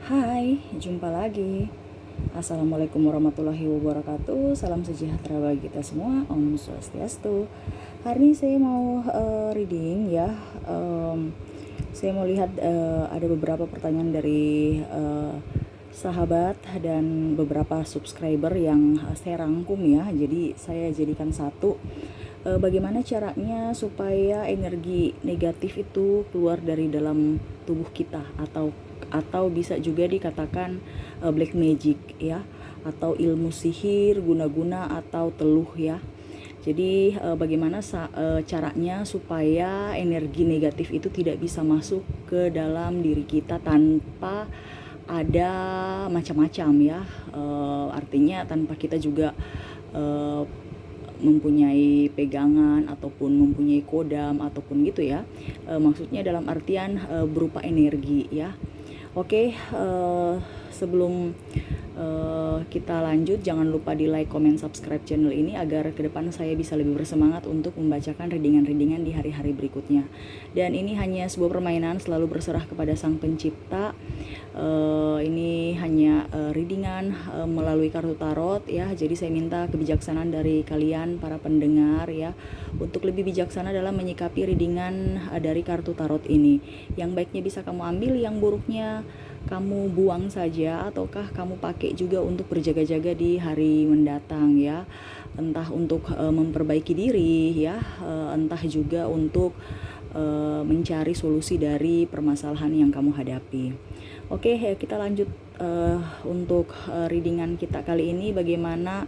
Hai, jumpa lagi. Assalamualaikum warahmatullahi wabarakatuh. Salam sejahtera bagi kita semua. Om Swastiastu. Hari ini saya mau reading ya. Saya mau lihat ada beberapa pertanyaan dari sahabat dan beberapa subscriber yang saya rangkum ya. Jadi saya jadikan satu. Bagaimana caranya supaya energi negatif itu keluar dari dalam tubuh kita, atau bisa juga dikatakan black magic ya, atau ilmu sihir, guna-guna atau teluh ya. Jadi bagaimana caranya supaya energi negatif itu tidak bisa masuk ke dalam diri kita tanpa ada macam-macam ya. Artinya tanpa kita juga mempunyai pegangan ataupun mempunyai kodam ataupun gitu ya. Maksudnya dalam artian berupa energi ya. Oke, sebelum kita lanjut, jangan lupa di like, comment, subscribe channel ini agar ke depan saya bisa lebih bersemangat untuk membacakan readingan-readingan di hari-hari berikutnya. Dan ini hanya sebuah permainan, selalu berserah kepada Sang Pencipta. Ini hanya readingan melalui kartu tarot ya. Jadi saya minta kebijaksanaan dari kalian para pendengar ya, untuk lebih bijaksana dalam menyikapi readingan dari kartu tarot ini. Yang baiknya bisa kamu ambil, yang buruknya kamu buang saja, ataukah kamu pakai juga untuk berjaga-jaga di hari mendatang ya. Entah untuk memperbaiki diri ya, entah juga untuk mencari solusi dari permasalahan yang kamu hadapi. Oke, kita lanjut untuk readingan kita kali ini. Bagaimana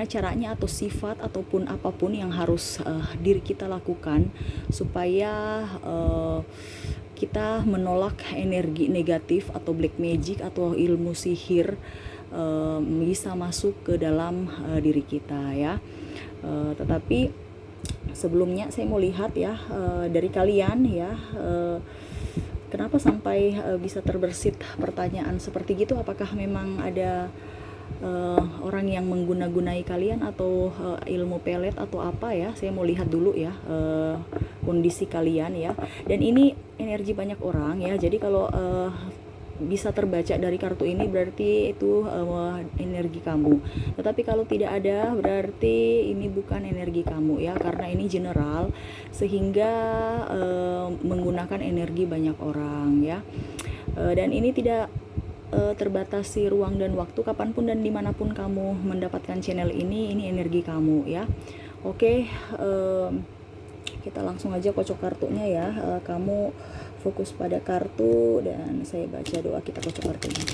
caranya atau sifat ataupun apapun yang harus diri kita lakukan supaya kita menolak energi negatif atau black magic atau ilmu sihir bisa masuk ke dalam diri kita ya. Tetapi sebelumnya saya mau lihat ya dari kalian ya, kenapa sampai bisa terbersit pertanyaan seperti gitu. Apakah memang ada orang yang mengguna-gunai kalian atau ilmu pelet atau apa ya. Saya mau lihat dulu ya kondisi kalian ya. Dan ini energi banyak orang ya. Jadi kalau bisa terbaca dari kartu ini berarti itu energi kamu. Tetapi kalau tidak ada berarti ini bukan energi kamu ya, karena ini general sehingga menggunakan energi banyak orang ya. Dan ini tidak terbatasi ruang dan waktu, kapanpun dan dimanapun kamu mendapatkan channel ini energi kamu ya. Oke, kita langsung aja kocok kartunya ya. Kamu fokus pada kartu dan saya baca doa, kita kocok kartunya.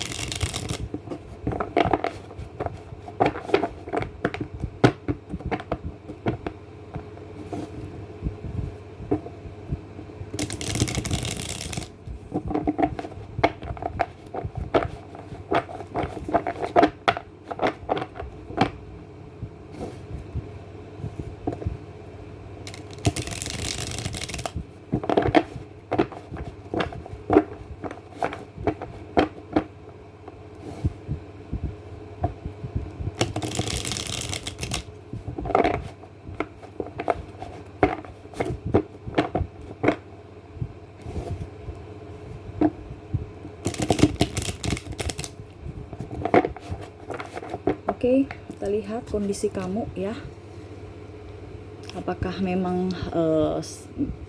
Oke, kita lihat kondisi kamu ya. Apakah memang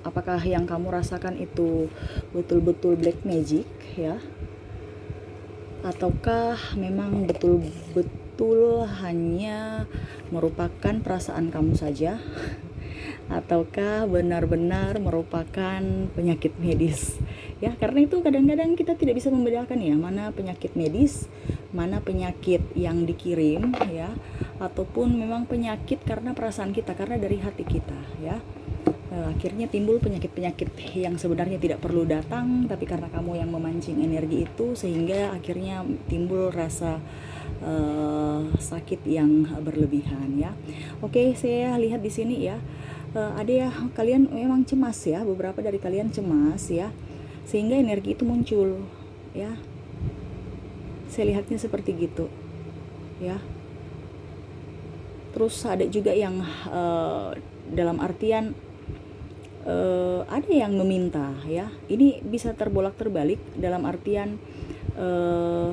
apakah yang kamu rasakan itu betul-betul black magic ya, ataukah memang betul-betul hanya merupakan perasaan kamu saja, ataukah benar-benar merupakan penyakit medis ya. Karena itu kadang-kadang kita tidak bisa membedakan ya, mana penyakit medis, mana penyakit yang dikirim ya, ataupun memang penyakit karena perasaan kita, karena dari hati kita ya. Akhirnya timbul penyakit-penyakit yang sebenarnya tidak perlu datang, tapi karena kamu yang memancing energi itu sehingga akhirnya timbul rasa sakit yang berlebihan ya. Oke, saya lihat di sini ya, ada ya kalian memang cemas ya, beberapa dari kalian cemas ya, sehingga energi itu muncul ya. Saya lihatnya seperti gitu ya. Terus ada juga yang dalam artian ada yang meminta ya. Ini bisa terbolak terbalik dalam artian eh,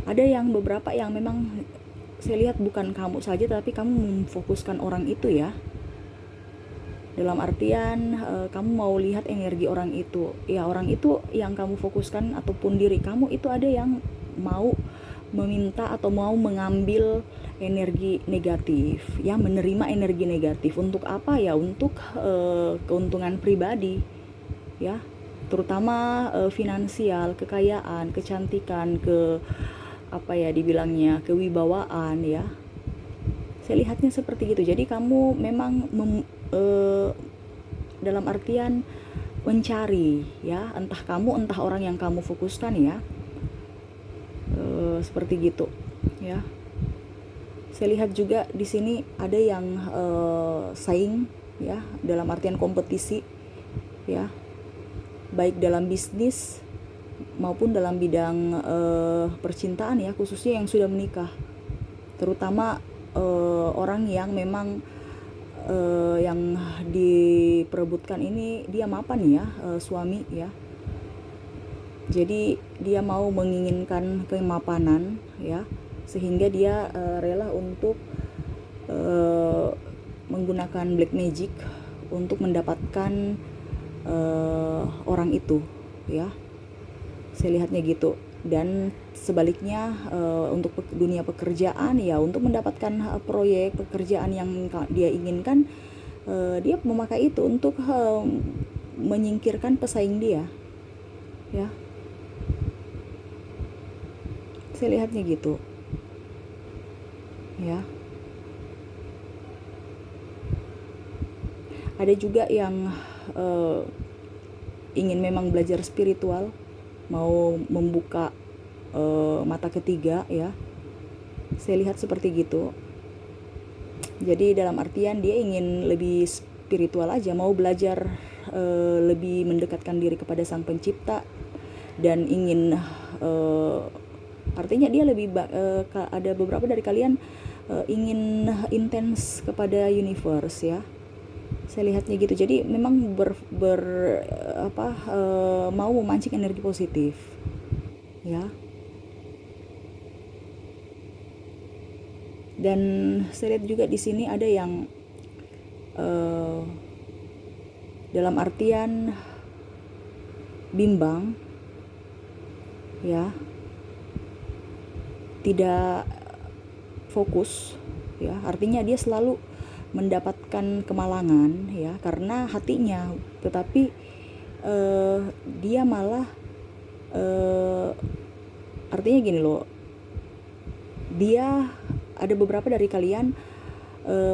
ada yang beberapa yang memang saya lihat bukan kamu saja, tapi kamu memfokuskan orang itu ya. Dalam artian kamu mau lihat energi orang itu. Ya, orang itu yang kamu fokuskan ataupun diri kamu itu ada yang mau meminta atau mau mengambil energi negatif, ya, menerima energi negatif. Untuk apa ya? Untuk keuntungan pribadi, ya, terutama finansial, kekayaan, kecantikan, ke apa ya dibilangnya, kewibawaan, ya. Saya lihatnya seperti gitu. Jadi kamu memang dalam artian mencari, ya, entah kamu entah orang yang kamu fokuskan, ya, seperti gitu, ya. Saya lihat juga di sini ada yang saing, ya, dalam artian kompetisi, ya, baik dalam bisnis maupun dalam bidang percintaan, ya, khususnya yang sudah menikah, terutama orang yang memang yang diperebutkan ini dia mapan, ya, suami, ya. Jadi dia mau menginginkan kemapanan, ya, sehingga dia rela untuk menggunakan black magic untuk mendapatkan orang itu, ya. Saya lihatnya gitu. Dan sebaliknya untuk dunia pekerjaan, ya, untuk mendapatkan proyek pekerjaan yang dia inginkan, dia memakai itu untuk menyingkirkan pesaing dia, ya. Saya lihatnya gitu, ya. Ada juga yang ingin memang belajar spiritual, mau membuka mata ketiga, ya. Saya lihat seperti gitu. Jadi dalam artian dia ingin lebih spiritual aja, mau belajar lebih mendekatkan diri kepada Sang Pencipta, dan ingin artinya dia lebih ada beberapa dari kalian ingin intens kepada universe, ya. Saya lihatnya gitu. Jadi memang mau memancing energi positif, ya. Dan saya lihat juga di sini ada yang dalam artian bimbang, ya, tidak fokus, ya, artinya dia selalu mendapatkan kemalangan, ya, karena hatinya, tetapi dia malah artinya gini loh, dia ada beberapa dari kalian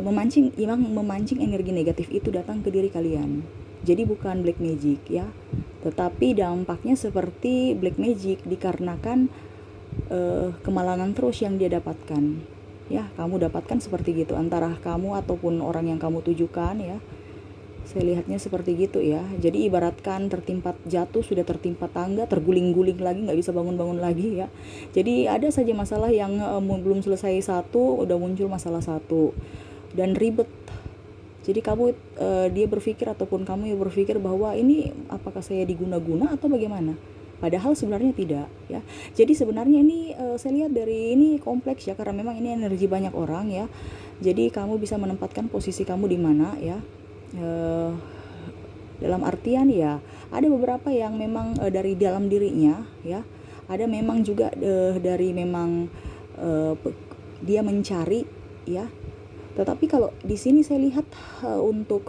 memancing energi negatif itu datang ke diri kalian. Jadi bukan black magic, ya, tetapi dampaknya seperti black magic dikarenakan kemalangan terus yang dia dapatkan, ya. Kamu dapatkan seperti gitu antara kamu ataupun orang yang kamu tujukan, ya. Saya lihatnya seperti gitu, ya. Jadi ibaratkan tertimpa jatuh, sudah tertimpa tangga, terguling-guling lagi, nggak bisa bangun-bangun lagi, ya. Jadi ada saja masalah yang belum selesai satu, udah muncul masalah satu, dan ribet. Jadi dia berpikir ataupun kamu yang berpikir bahwa ini apakah saya diguna-guna atau bagaimana? Padahal sebenarnya tidak, ya. Jadi sebenarnya ini saya lihat dari ini kompleks, ya, karena memang ini energi banyak orang, ya. Jadi kamu bisa menempatkan posisi kamu di mana, ya. Dalam artian, ya, ada beberapa yang memang dari dalam dirinya, ya. Ada memang juga dari memang dia mencari, ya. Tetapi kalau di sini saya lihat untuk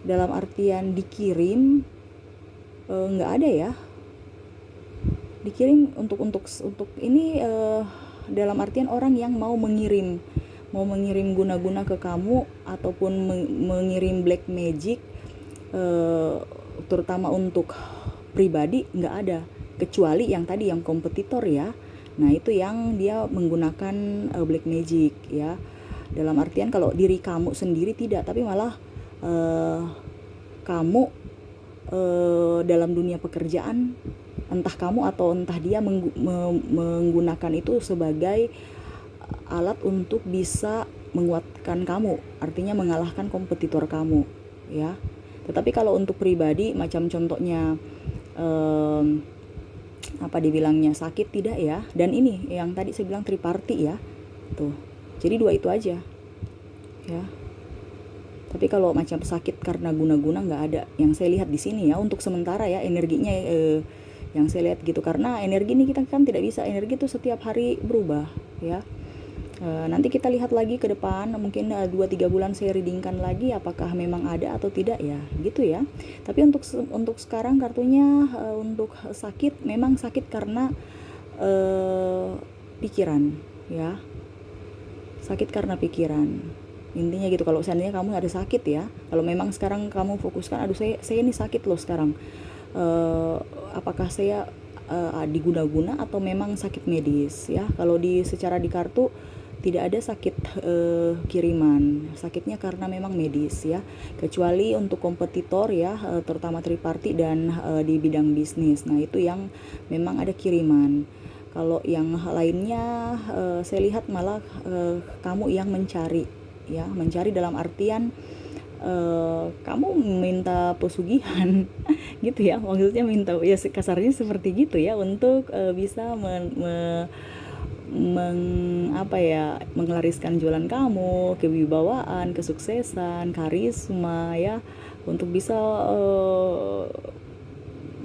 dalam artian dikirim, nggak ada, ya. Dikirim untuk ini dalam artian orang yang mau mengirim guna-guna ke kamu ataupun mengirim black magic, terutama untuk pribadi, nggak ada, kecuali yang tadi yang kompetitor, ya. Nah, itu yang dia menggunakan black magic, ya. Dalam artian kalau diri kamu sendiri tidak, tapi malah kamu dalam dunia pekerjaan, entah kamu atau entah dia menggunakan itu sebagai alat untuk bisa menguatkan kamu, artinya mengalahkan kompetitor kamu, ya. Tetapi kalau untuk pribadi, macam contohnya em, apa dibilangnya, sakit tidak ya. Dan ini yang tadi saya bilang triparti ya, tuh. Jadi 2 itu aja ya. Tapi kalau macam sakit karena guna-guna nggak ada yang saya lihat di sini ya, untuk sementara ya, energinya yang saya lihat gitu. Karena energi ini kita kan tidak bisa, energi itu setiap hari berubah ya. Nanti kita lihat lagi ke depan, mungkin 2-3 bulan saya readingkan lagi apakah memang ada atau tidak ya, gitu ya. Tapi untuk sekarang kartunya untuk sakit, memang sakit karena pikiran ya. Sakit karena pikiran. Intinya gitu. Kalau seandainya kamu ada sakit ya, kalau memang sekarang kamu fokuskan, aduh saya ini sakit loh sekarang. Apakah saya diguna-guna atau memang sakit medis ya. Kalau secara di kartu tidak ada sakit kiriman, sakitnya karena memang medis ya, kecuali untuk kompetitor ya, terutama triparti dan di bidang bisnis. Nah itu yang memang ada kiriman. Kalau yang lainnya saya lihat malah kamu yang mencari ya, mencari dalam artian kamu minta pesugihan gitu ya, maksudnya minta ya kasarnya seperti gitu ya, untuk bisa menglariskan jualan kamu, kewibawaan, kesuksesan, karisma ya, untuk bisa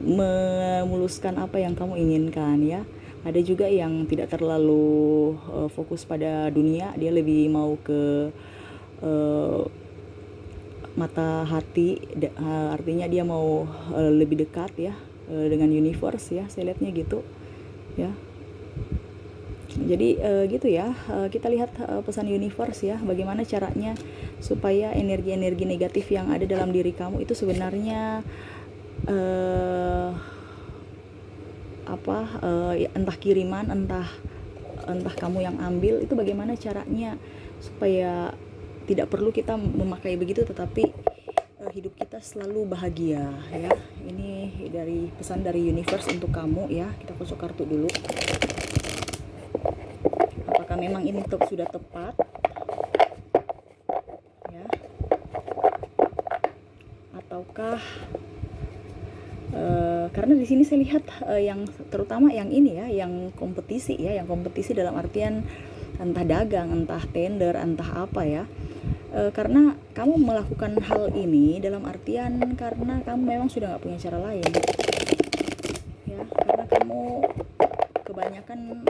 memuluskan apa yang kamu inginkan ya. Ada juga yang tidak terlalu fokus pada dunia, dia lebih mau ke mata hati, artinya dia mau lebih dekat ya dengan universe ya, saya lihatnya gitu ya. Jadi gitu ya, kita lihat pesan universe ya, bagaimana caranya supaya energi-energi negatif yang ada dalam diri kamu itu sebenarnya entah kiriman, entah kamu yang ambil, itu bagaimana caranya supaya tidak perlu kita memakai begitu, tetapi hidup kita selalu bahagia ya. Ini dari pesan dari universe untuk kamu ya. Kita kocok kartu dulu. Apakah memang ini sudah tepat ya, ataukah karena di sini saya lihat yang terutama yang ini ya, yang kompetisi ya, yang kompetisi dalam artian entah dagang, entah tender, entah apa ya. Karena kamu melakukan hal ini dalam artian karena kamu memang sudah nggak punya cara lain ya, karena kamu kebanyakan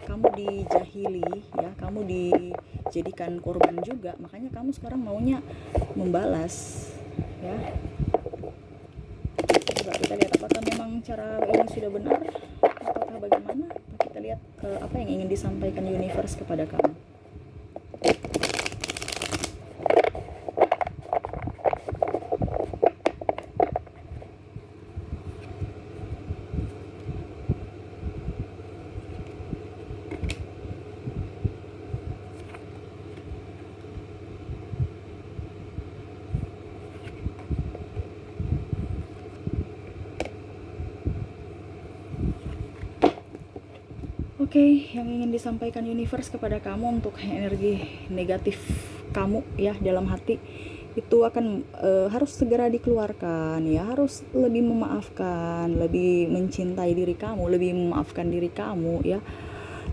kamu dijahili ya, kamu dijadikan korban juga, makanya kamu sekarang maunya membalas ya. Coba kita lihat apakah memang cara ini sudah benar ataukah bagaimana. Kita lihat apa yang ingin disampaikan universe kepada kamu. Oke, yang ingin disampaikan universe kepada kamu untuk energi negatif kamu ya dalam hati itu akan harus segera dikeluarkan ya, harus lebih memaafkan, lebih mencintai diri kamu, lebih memaafkan diri kamu ya,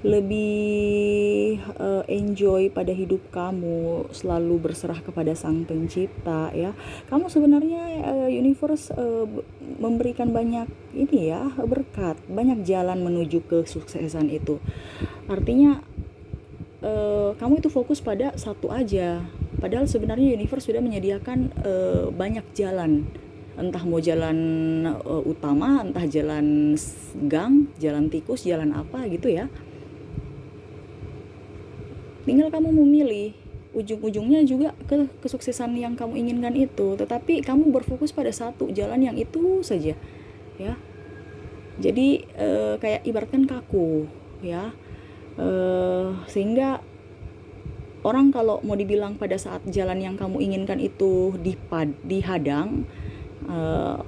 lebih enjoy pada hidup kamu, selalu berserah kepada Sang Pencipta ya. Kamu sebenarnya universe memberikan banyak ini ya, berkat, banyak jalan menuju kesuksesan itu. Artinya kamu itu fokus pada satu aja, padahal sebenarnya universe sudah menyediakan banyak jalan, entah mau jalan utama, entah jalan gang, jalan tikus, jalan apa gitu ya. Tinggal kamu memilih, ujung-ujungnya juga ke kesuksesan yang kamu inginkan itu, tetapi kamu berfokus pada satu jalan yang itu saja ya. Jadi kayak ibaratkan kaku ya, sehingga orang kalau mau dibilang pada saat jalan yang kamu inginkan itu dihadang,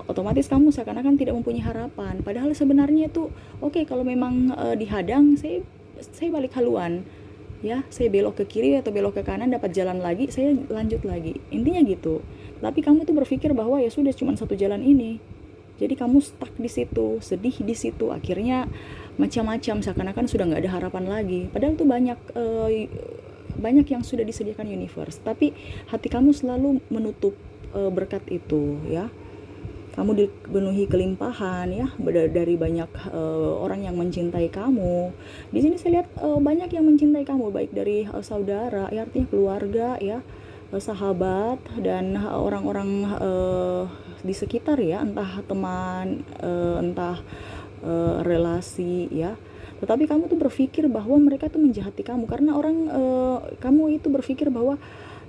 otomatis kamu seakan-akan tidak mempunyai harapan. Padahal sebenarnya itu oke, kalau memang dihadang, saya balik haluan ya, saya belok ke kiri atau belok ke kanan, dapat jalan lagi, saya lanjut lagi, intinya gitu. Tapi kamu tuh berpikir bahwa ya sudah cuma satu jalan ini, Jadi kamu stuck di situ, sedih di situ, akhirnya macam-macam, seakan-akan sudah nggak ada harapan lagi. Padahal tuh banyak yang sudah disediakan universe, tapi hati kamu selalu menutup berkat itu, ya. Kamu dipenuhi kelimpahan, ya, dari banyak orang yang mencintai kamu. Di sini saya lihat banyak yang mencintai kamu, baik dari saudara, ya, artinya keluarga, ya, sahabat, dan orang-orang di sekitar, ya, entah teman, entah relasi, ya. Tetapi kamu tuh berpikir bahwa mereka tuh menjahati kamu, karena kamu itu berpikir bahwa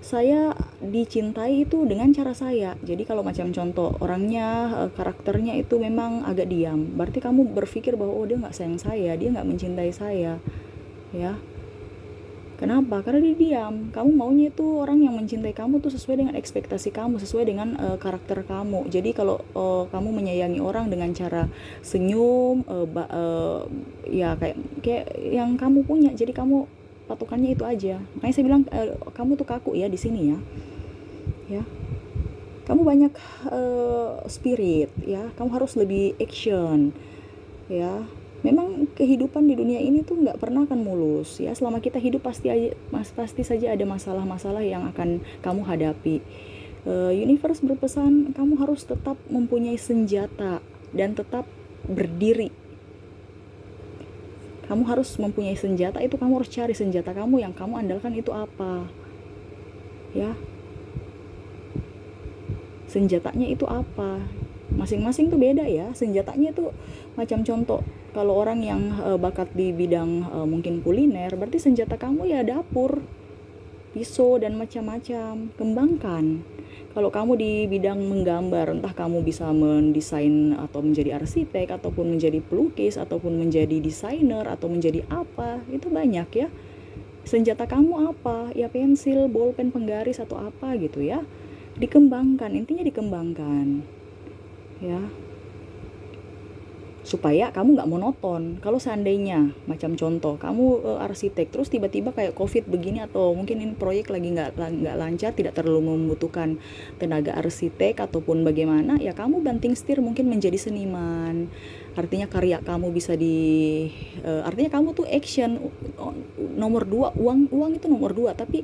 saya dicintai itu dengan cara saya. Jadi kalau macam contoh orangnya, karakternya itu memang agak diam, berarti kamu berpikir bahwa oh, dia nggak sayang saya, dia nggak mencintai saya, ya. Kenapa? Karena dia diam. Kamu maunya itu orang yang mencintai kamu tuh sesuai dengan ekspektasi kamu, sesuai dengan karakter kamu. Jadi kalau kamu menyayangi orang dengan cara senyum, ya kayak yang kamu punya. Jadi kamu patokannya itu aja. Makanya saya bilang kamu tuh kaku, ya, di sini, ya. Ya. Kamu banyak spirit, ya. Kamu harus lebih action, ya. Memang kehidupan di dunia ini tuh nggak pernah akan mulus, ya. Selama kita hidup pasti saja ada masalah-masalah yang akan kamu hadapi. Universe berpesan kamu harus tetap mempunyai senjata dan tetap berdiri. Kamu harus mempunyai senjata, itu kamu harus cari senjata kamu yang kamu andalkan itu apa, ya. Senjatanya itu apa? Masing-masing tuh beda, ya. Senjatanya itu macam contoh, kalau orang yang bakat di bidang mungkin kuliner, berarti senjata kamu ya dapur, pisau, dan macam-macam. Kembangkan. Kalau kamu di bidang menggambar, entah kamu bisa mendesain atau menjadi arsitek, ataupun menjadi pelukis, ataupun menjadi desainer, atau menjadi apa, itu banyak, ya. Senjata kamu apa? Ya pensil, bolpen, penggaris, atau apa gitu, ya. Dikembangkan, intinya dikembangkan, ya, supaya kamu nggak monoton. Kalau seandainya macam contoh kamu arsitek, terus tiba-tiba kayak covid begini, atau mungkin ini proyek lagi nggak lancar, tidak terlalu membutuhkan tenaga arsitek ataupun bagaimana, ya kamu banting setir mungkin menjadi seniman. Artinya karya kamu bisa artinya kamu tuh action. Nomor dua, uang itu nomor dua, tapi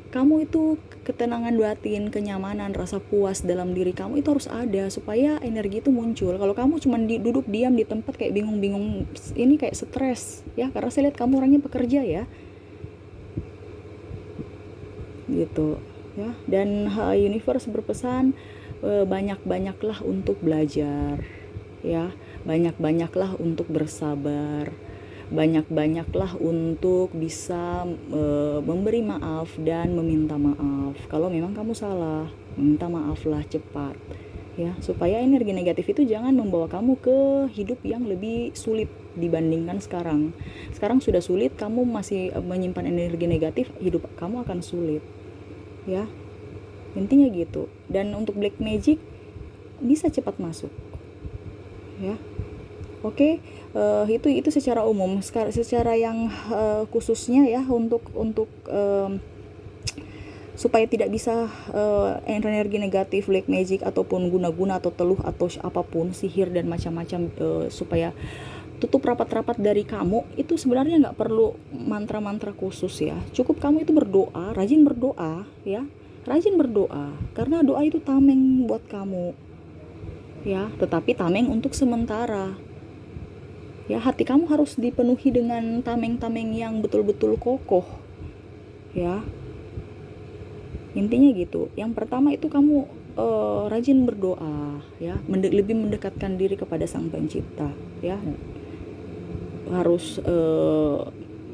kamu itu ketenangan batin, kenyamanan, rasa puas dalam diri kamu itu harus ada, supaya energi itu muncul. Kalau kamu cuma duduk diam di tempat kayak bingung-bingung, ini kayak stres, ya, karena saya lihat kamu orangnya pekerja, ya, gitu, ya. Dan universe berpesan banyak-banyaklah untuk belajar, ya, banyak-banyaklah untuk bersabar, banyak-banyaklah untuk bisa memberi maaf dan meminta maaf. Kalau memang kamu salah, minta maaflah cepat, ya, supaya energi negatif itu jangan membawa kamu ke hidup yang lebih sulit dibandingkan sekarang. Sekarang sudah sulit, kamu masih menyimpan energi negatif, hidup kamu akan sulit, ya. Intinya gitu. Dan untuk black magic bisa cepat masuk, ya. Oke, itu secara umum. Secara yang khususnya, ya, untuk supaya tidak bisa energi negatif, black magic, ataupun guna-guna atau teluh atau apapun, sihir dan macam-macam, supaya tutup rapat-rapat dari kamu, itu sebenarnya nggak perlu mantra-mantra khusus, ya. Cukup kamu itu berdoa, rajin berdoa, ya, rajin berdoa, karena doa itu tameng buat kamu, ya, tetapi tameng untuk sementara. Ya, hati kamu harus dipenuhi dengan tameng-tameng yang betul-betul kokoh, ya. Intinya gitu. Yang pertama itu kamu rajin berdoa, ya, lebih mendekatkan diri kepada Sang Pencipta, ya. Harus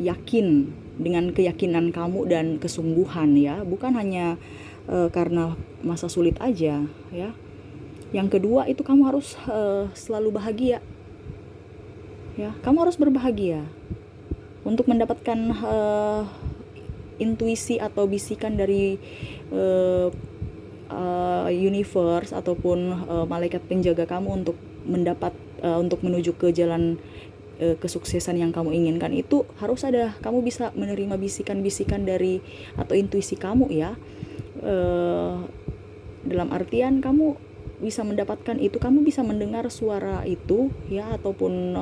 yakin dengan keyakinan kamu dan kesungguhan, ya, bukan hanya karena masa sulit aja, ya. Yang kedua itu kamu harus selalu bahagia. Ya, kamu harus berbahagia untuk mendapatkan intuisi atau bisikan dari universe ataupun malaikat penjaga kamu untuk untuk menuju ke jalan kesuksesan yang kamu inginkan. Itu harus ada, kamu bisa menerima bisikan-bisikan dari atau intuisi kamu, ya. Dalam artian kamu bisa mendapatkan itu, kamu bisa mendengar suara itu ya, ataupun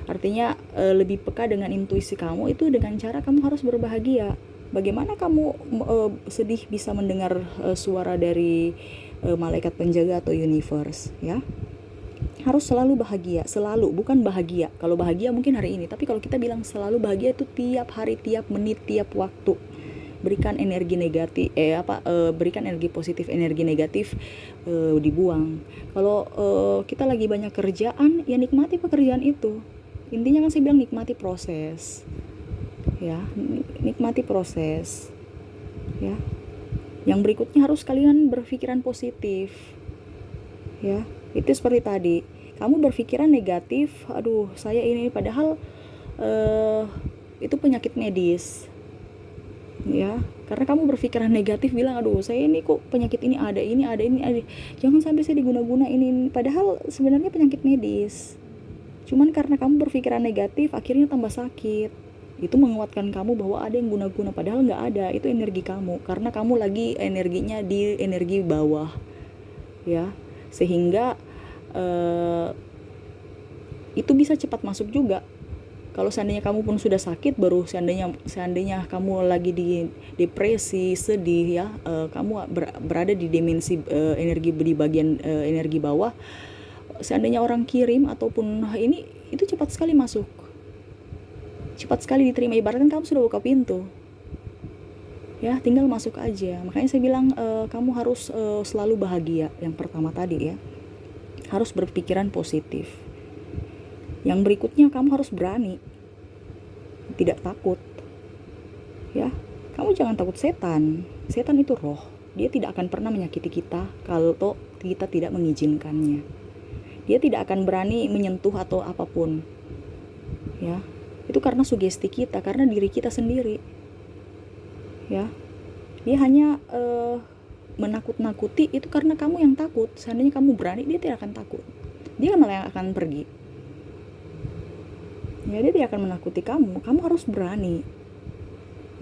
artinya lebih peka dengan intuisi kamu itu dengan cara kamu harus berbahagia. Bagaimana kamu sedih bisa mendengar suara dari malaikat penjaga atau universe ya? Harus selalu bahagia, selalu, bukan bahagia. Kalau bahagia mungkin hari ini, tapi kalau kita bilang selalu bahagia itu tiap hari, tiap menit, tiap waktu. Berikan energi negatif, berikan energi positif, energi negatif dibuang. Kalau kita lagi banyak kerjaan, ya nikmati pekerjaan itu. Intinya kan saya bilang nikmati proses, ya, nikmati proses, ya. Yang berikutnya harus kalian berpikiran positif, ya. Itu seperti tadi, kamu berpikiran negatif, aduh saya ini, padahal itu penyakit medis, ya. Karena kamu berpikiran negatif, bilang aduh saya ini kok penyakit ini ada, jangan sampai saya diguna-guna ini, padahal sebenarnya penyakit medis. Cuman karena kamu berpikiran negatif, akhirnya tambah sakit. Itu menguatkan kamu bahwa ada yang guna-guna, padahal nggak ada. Itu energi kamu, karena kamu lagi energinya di energi bawah, ya. Sehingga itu bisa cepat masuk juga. Kalau seandainya kamu pun sudah sakit, baru seandainya kamu lagi di depresi, sedih ya, kamu berada di dimensi energi di bagian energi bawah. Seandainya orang kirim ataupun ini, itu cepat sekali masuk, cepat sekali diterima. Ibaratkan kamu sudah buka pintu, ya, tinggal masuk aja. Makanya saya bilang kamu harus selalu bahagia. Yang pertama tadi ya, harus berpikiran positif. Yang berikutnya, kamu harus berani, tidak takut, ya. Kamu jangan takut setan. Setan itu roh, dia tidak akan pernah menyakiti kita kalau kita tidak mengizinkannya. Dia tidak akan berani menyentuh atau apapun, ya. Itu karena sugesti kita, karena diri kita sendiri, ya. Dia hanya menakut-nakuti itu karena kamu yang takut. Seandainya kamu berani, dia tidak akan takut, dia malah akan pergi, ya. Dia tidak akan menakuti kamu harus berani.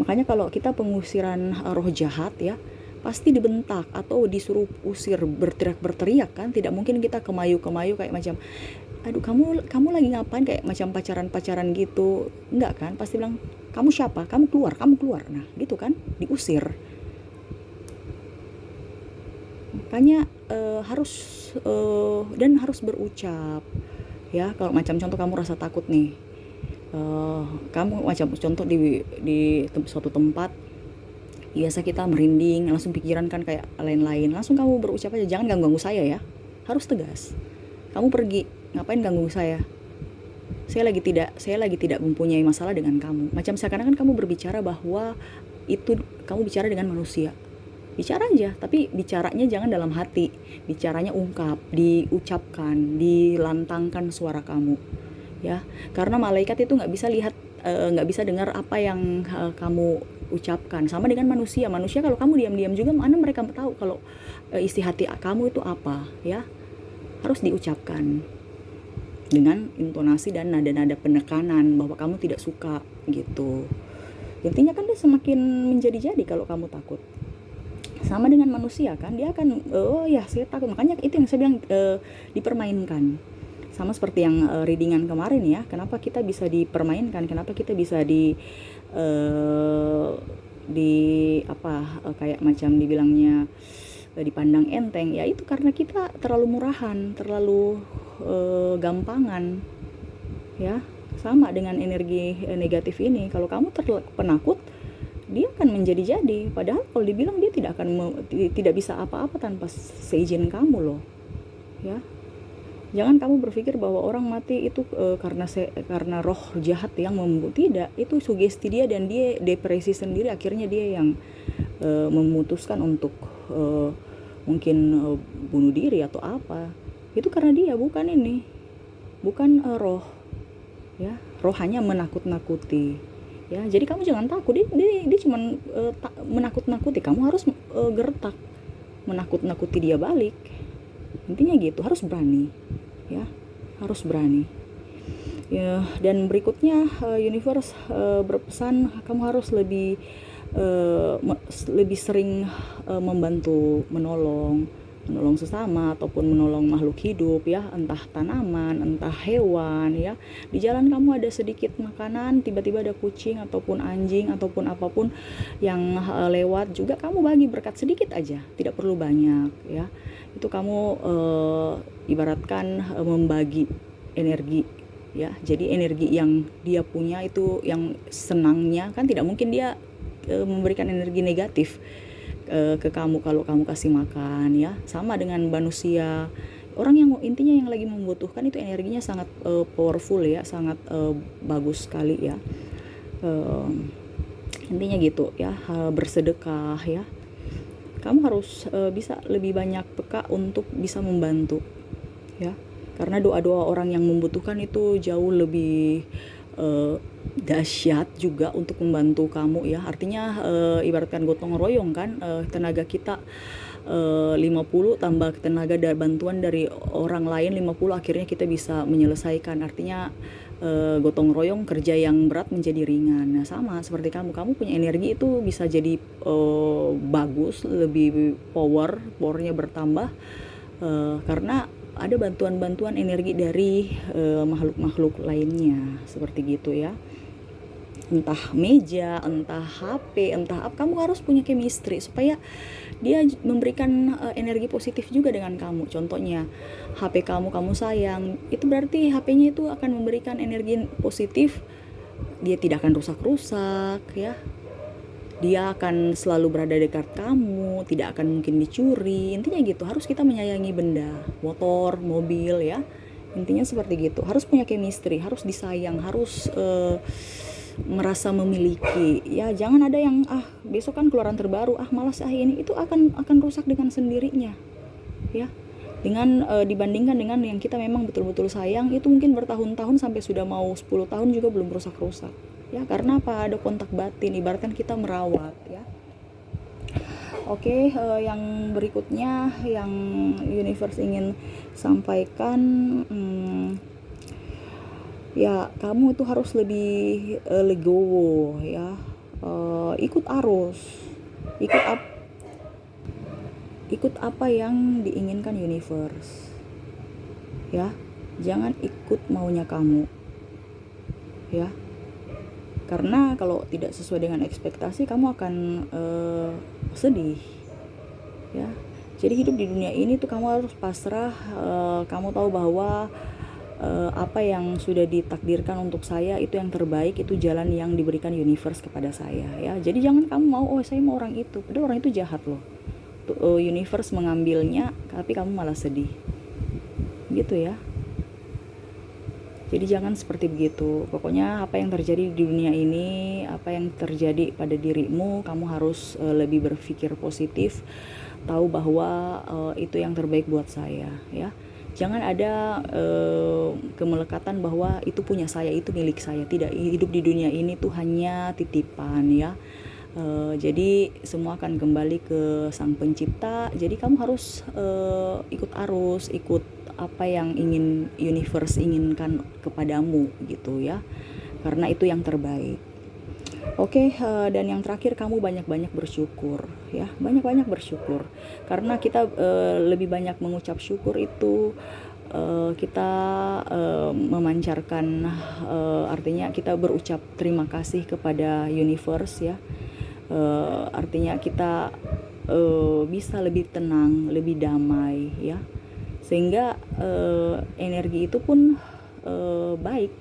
Makanya kalau kita pengusiran roh jahat ya, pasti dibentak atau disuruh usir, berteriak kan. Tidak mungkin kita kemayu-kemayu kayak macam aduh kamu lagi ngapain, kayak macam pacaran gitu. Enggak kan, pasti bilang kamu siapa, kamu keluar. Nah gitu kan, diusir. Makanya harus dan harus berucap, ya. Kalau macam contoh kamu rasa takut nih, kamu macam contoh di suatu tempat, biasa kita merinding, langsung pikiran kan kayak lain-lain, langsung kamu berucap aja, jangan ganggu saya ya. Harus tegas. Kamu pergi, ngapain ganggu saya? Saya lagi tidak mempunyai masalah dengan kamu. Macam seakan-akan kamu berbicara bahwa itu kamu bicara dengan manusia. Bicara aja, tapi bicaranya jangan dalam hati. Bicaranya ungkap, diucapkan, dilantangkan suara kamu, ya. Karena malaikat itu nggak bisa lihat, nggak bisa dengar apa yang kamu ucapkan. Sama dengan manusia kalau kamu diam-diam juga, mana mereka tahu kalau isi hati kamu itu apa, ya. Harus diucapkan dengan intonasi dan nada-nada penekanan bahwa kamu tidak suka gitu. Intinya kan dia semakin menjadi-jadi kalau kamu takut. Sama dengan manusia kan, dia akan oh ya saya takut. Makanya itu yang saya bilang dipermainkan. Sama seperti yang readingan kemarin ya, kenapa kita bisa dipermainkan, kenapa kita bisa kayak macam dibilangnya dipandang enteng, ya itu karena kita terlalu murahan, terlalu gampangan, ya. Sama dengan energi negatif ini, kalau kamu penakut, dia akan menjadi-jadi. Padahal kalau dibilang dia tidak bisa apa-apa tanpa seizin kamu loh, ya. Jangan kamu berpikir bahwa orang mati itu karena roh jahat yang membunuh. Tidak, itu sugesti dia dan dia depresi sendiri. Akhirnya dia yang memutuskan untuk mungkin bunuh diri atau apa. Itu karena dia bukan roh, ya. Roh hanya menakut-nakuti, ya. Jadi kamu jangan takut. Dia cuma menakut-nakuti. Kamu harus gertak, menakut-nakuti dia balik. Intinya gitu, harus berani, ya, harus berani, ya. Dan berikutnya universe berpesan kamu harus lebih sering membantu, menolong, menolong sesama ataupun menolong makhluk hidup ya, entah tanaman, entah hewan ya. Di jalan kamu ada sedikit makanan, tiba-tiba ada kucing ataupun anjing ataupun apapun yang lewat, juga kamu bagi berkat sedikit aja, tidak perlu banyak ya. Itu kamu ibaratkan membagi energi ya. Jadi energi yang dia punya itu, yang senangnya kan tidak mungkin dia memberikan energi negatif ke kamu kalau kamu kasih makan ya. Sama dengan manusia, orang yang intinya yang lagi membutuhkan itu energinya sangat powerful ya, sangat bagus sekali ya. Intinya gitu ya, bersedekah ya. Kamu harus bisa lebih banyak peka untuk bisa membantu ya, karena doa-doa orang yang membutuhkan itu jauh lebih dahsyat juga untuk membantu kamu ya. Artinya ibaratkan gotong royong kan, tenaga kita 50 tambah tenaga dari bantuan dari orang lain 50, akhirnya kita bisa menyelesaikan. Artinya gotong royong, kerja yang berat menjadi ringan. Nah sama seperti kamu punya energi itu bisa jadi bagus, lebih powernya bertambah karena ada bantuan-bantuan energi dari makhluk-makhluk lainnya, seperti gitu ya. Entah meja, entah HP, entah apa, kamu harus punya chemistry supaya dia memberikan energi positif juga dengan kamu. Contohnya HP kamu sayang, itu berarti HP-nya itu akan memberikan energi positif, dia tidak akan rusak-rusak ya. Dia akan selalu berada dekat kamu, tidak akan mungkin dicuri. Intinya gitu, harus kita menyayangi benda, motor, mobil ya. Intinya seperti gitu, harus punya chemistry, harus disayang, harus merasa memiliki ya. Jangan ada yang besok kan keluaran terbaru, malas ini, itu akan rusak dengan sendirinya ya. Dengan dibandingkan dengan yang kita memang betul-betul sayang, itu mungkin bertahun-tahun sampai sudah mau 10 tahun juga belum rusak-rusak ya. Karena apa? Ada kontak batin, ibaratkan kita merawat ya. Oke, yang berikutnya yang universe ingin sampaikan, ya kamu itu harus lebih legowo ya, ikut arus, ikut apa yang diinginkan universe ya. Jangan ikut maunya kamu ya, karena kalau tidak sesuai dengan ekspektasi kamu akan sedih ya. Jadi hidup di dunia ini tuh kamu harus pasrah. Kamu tahu bahwa apa yang sudah ditakdirkan untuk saya itu yang terbaik, itu jalan yang diberikan universe kepada saya ya. Jadi jangan kamu mau saya mau orang itu, padahal orang itu jahat loh. Universe mengambilnya tapi kamu malah sedih gitu ya. Jadi jangan seperti begitu. Pokoknya apa yang terjadi di dunia ini, apa yang terjadi pada dirimu, kamu harus lebih berpikir positif, tahu bahwa itu yang terbaik buat saya ya. Jangan ada kemelekatan bahwa itu punya saya, itu milik saya. Tidak, hidup di dunia ini tuh hanya titipan ya. Jadi semua akan kembali ke Sang Pencipta. Jadi kamu harus ikut arus, ikut apa yang ingin universe inginkan kepadamu gitu ya, karena itu yang terbaik. Oke, dan yang terakhir, kamu banyak-banyak bersyukur ya, banyak-banyak bersyukur, karena kita lebih banyak mengucap syukur itu kita memancarkan, artinya kita berucap terima kasih kepada universe ya. Artinya kita bisa lebih tenang, lebih damai ya, sehingga energi itu pun baik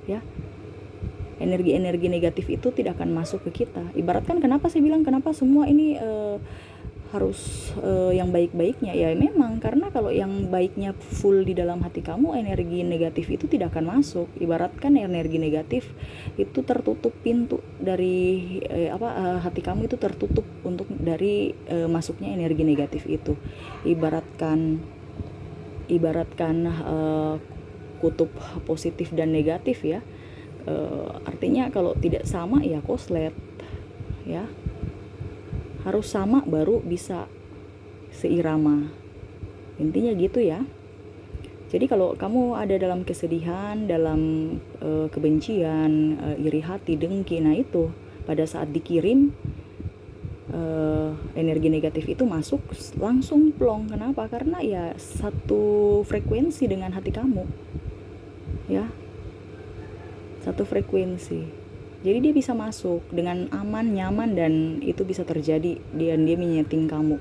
ya. Energi-energi negatif itu tidak akan masuk ke kita. Ibaratkan kenapa saya bilang kenapa semua ini harus yang baik-baiknya ya, memang karena kalau yang baiknya full di dalam hati kamu, energi negatif itu tidak akan masuk. Ibaratkan energi negatif itu tertutup pintu dari hati kamu itu tertutup untuk dari masuknya energi negatif itu. Ibaratkan kutub positif dan negatif ya. Artinya kalau tidak sama ya koslet ya. Harus sama baru bisa seirama. Intinya gitu ya. Jadi kalau kamu ada dalam kesedihan, dalam kebencian, iri hati, dengki, nah itu pada saat dikirim energi negatif itu masuk langsung plong. Kenapa? Karena ya satu frekuensi dengan hati kamu, ya, satu frekuensi. Jadi dia bisa masuk dengan aman, nyaman, dan itu bisa terjadi. Dia menyeting kamu,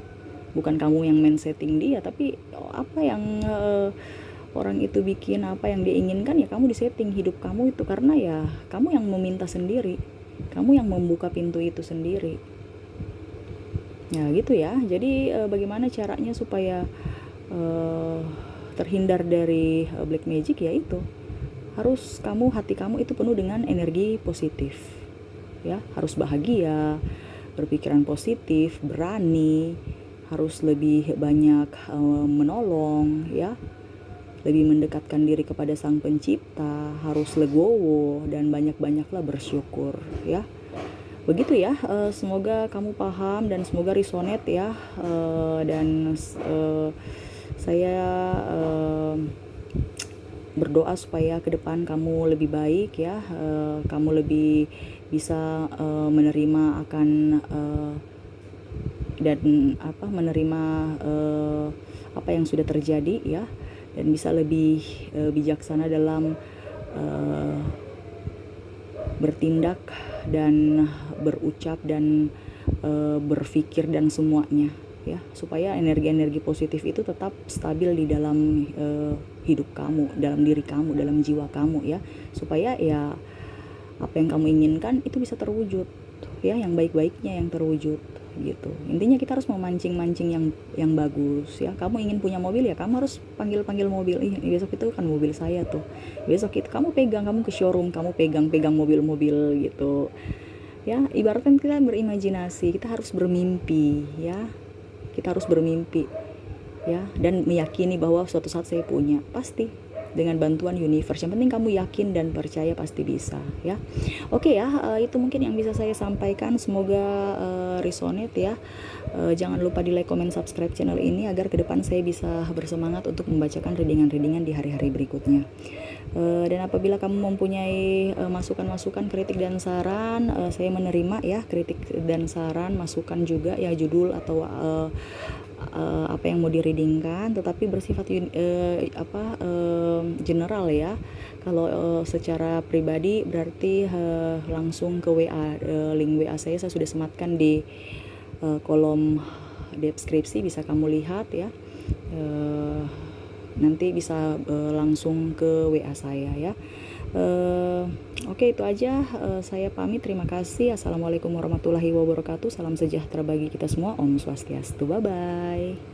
bukan kamu yang main setting dia, tapi apa yang orang itu bikin, apa yang dia inginkan, ya kamu disetting hidup kamu itu, karena ya kamu yang meminta sendiri, kamu yang membuka pintu itu sendiri. Ya gitu ya. Jadi bagaimana caranya supaya terhindar dari black magic? Ya itu, harus hati kamu itu penuh dengan energi positif, ya, harus bahagia, berpikiran positif, berani, harus lebih banyak menolong, ya, lebih mendekatkan diri kepada Sang Pencipta, harus legowo, dan banyak-banyaklah bersyukur, ya. Begitu ya, semoga kamu paham dan semoga resonate ya, dan saya berdoa supaya ke depan kamu lebih baik ya, kamu lebih bisa menerima akan dan menerima apa yang sudah terjadi ya, dan bisa lebih bijaksana dalam bertindak dan berucap dan berpikir dan semuanya ya, supaya energi-energi positif itu tetap stabil di dalam hidup kamu, dalam diri kamu, dalam jiwa kamu ya, supaya ya apa yang kamu inginkan itu bisa terwujud ya, yang baik-baiknya yang terwujud gitu. Intinya kita harus memancing-mancing yang bagus ya. Kamu ingin punya mobil ya, kamu harus panggil mobil. Besok itu kan mobil saya tuh. Besok itu kamu pegang, kamu ke showroom, kamu pegang mobil-mobil gitu. Ya, ibaratkan kita berimajinasi, kita harus bermimpi ya. Kita harus bermimpi ya, dan meyakini bahwa suatu saat saya punya, pasti dengan bantuan universe. Yang penting kamu yakin dan percaya, pasti bisa ya. Oke ya, itu mungkin yang bisa saya sampaikan. Semoga resonate ya. Jangan lupa di like, comment, subscribe channel ini agar ke depan saya bisa bersemangat untuk membacakan readingan-readingan di hari-hari berikutnya. Dan apabila kamu mempunyai masukan-masukan, kritik dan saran, saya menerima ya, kritik dan saran, masukan juga ya, judul atau apa yang mau direadingkan, tetapi bersifat general ya. Kalau secara pribadi berarti langsung ke WA, link WA saya sudah sematkan di kolom deskripsi, bisa kamu lihat ya. Nanti bisa langsung ke WA saya ya. Oke, itu aja. Saya pamit, terima kasih. Assalamualaikum warahmatullahi wabarakatuh. Salam sejahtera bagi kita semua. Om Swastiastu. Bye bye.